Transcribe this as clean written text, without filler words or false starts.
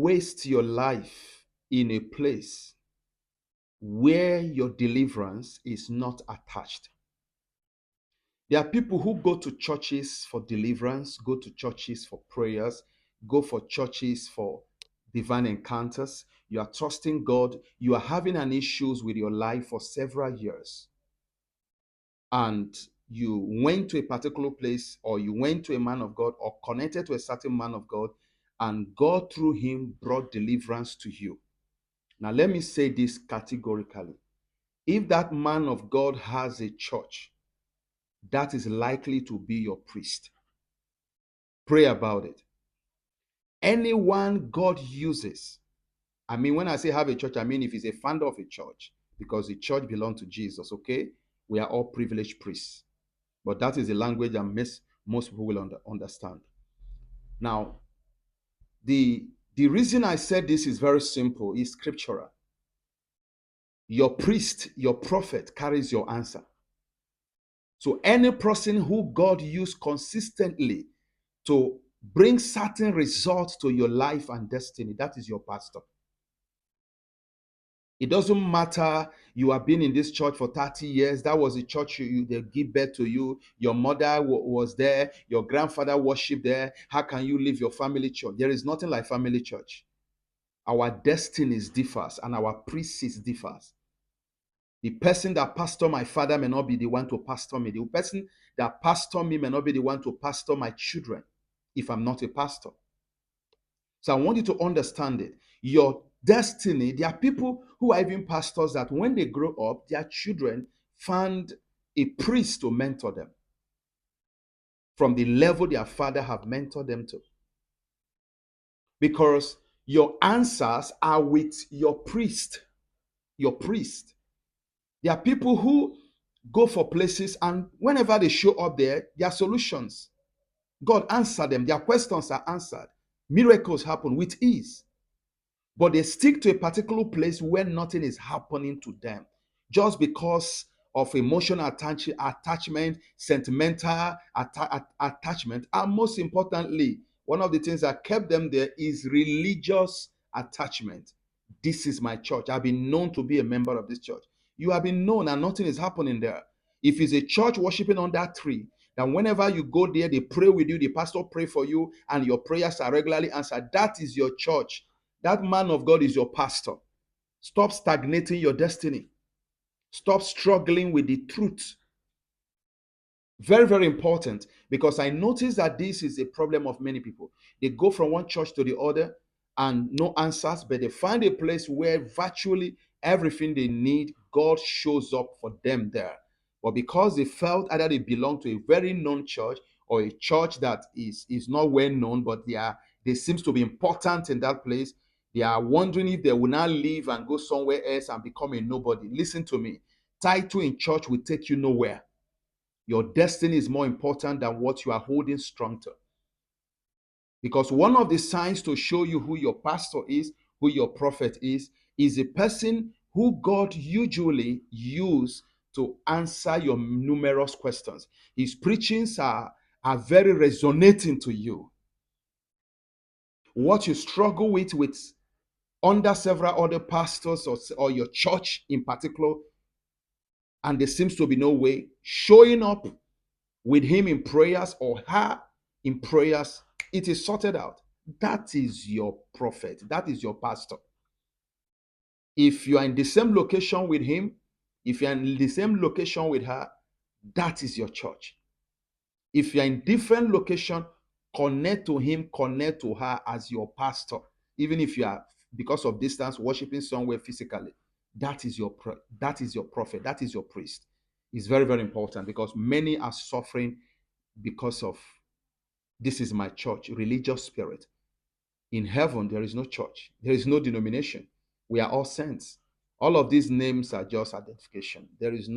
waste your life in a place where your deliverance is not attached. There are people who go to churches for deliverance, go to churches for prayers, go for churches for divine encounters. You are trusting God. You are having an issues with your life for several years. And you went to a particular place, or you went to a man of God, or connected to a certain man of God, and God through him brought deliverance to you. Now, let me say this categorically. If that man of God has a church, that is likely to be your priest. Pray about it. Anyone God uses, I mean, when I say have a church, I mean if he's a founder of a church, because the church belongs to Jesus, okay? We are all privileged priests. But that is the language that most people will understand. Now, the reason I said this is very simple, is scriptural. Your priest, your prophet carries your answer. So any person who God used consistently to bring certain results to your life and destiny, that is your pastor. It doesn't matter you have been in this church for 30 years. That was the church they give birth to you. Your mother was there. Your grandfather worshiped there. How can you leave your family church? There is nothing like family church. Our destinies differs and our priests differs. The person that pastor my father may not be the one to pastor me. The person that pastor me may not be the one to pastor my children if I'm not a pastor. So I want you to understand it. Your destiny, there are people who are even pastors that when they grow up, their children find a priest to mentor them from the level their father have mentored them to. Because your answers are with your priest. Your priest. There are people who go for places and whenever they show up there, their solutions, God answered them. Their questions are answered. Miracles happen with ease. But they stick to a particular place where nothing is happening to them just because of emotional attachment, sentimental attachment, and most importantly, one of the things that kept them there is religious attachment. This is my church. I've been known to be a member of this church. You have been known and nothing is happening there. If it's a church worshiping on that tree, then whenever you go there, they pray with you, the pastor pray for you, and your prayers are regularly answered. That is your church. That man of God is your pastor. Stop stagnating your destiny. Stop struggling with the truth. Very, very important, because I notice that this is a problem of many people. They go from one church to the other and no answers, but they find a place where virtually everything they need, God shows up for them there. But because they felt either they belong to a very known church or a church that is not well known, but they seems to be important in that place, they are wondering if they will now leave and go somewhere else and become a nobody. Listen to me. Title in church will take you nowhere. Your destiny is more important than what you are holding strong to. Because one of the signs to show you who your pastor is, who your prophet is a person who God usually use to answer your numerous questions. His preachings are very resonating to you. What you struggle with under several other pastors or your church in particular, and there seems to be no way, showing up with him in prayers or her in prayers, it is sorted out. That is your prophet. That is your pastor. If you are in the same location with him, if you are in the same location with her, that is your church. If you are in different location, connect to him, connect to her as your pastor. Even if you are, because of distance, worshiping somewhere physically, that is your prophet, that is your priest. It's very, very important, because many are suffering because of this is my church, religious spirit. In heaven, there is no church, there is no denomination. We are all saints. All of these names are just identification. There is no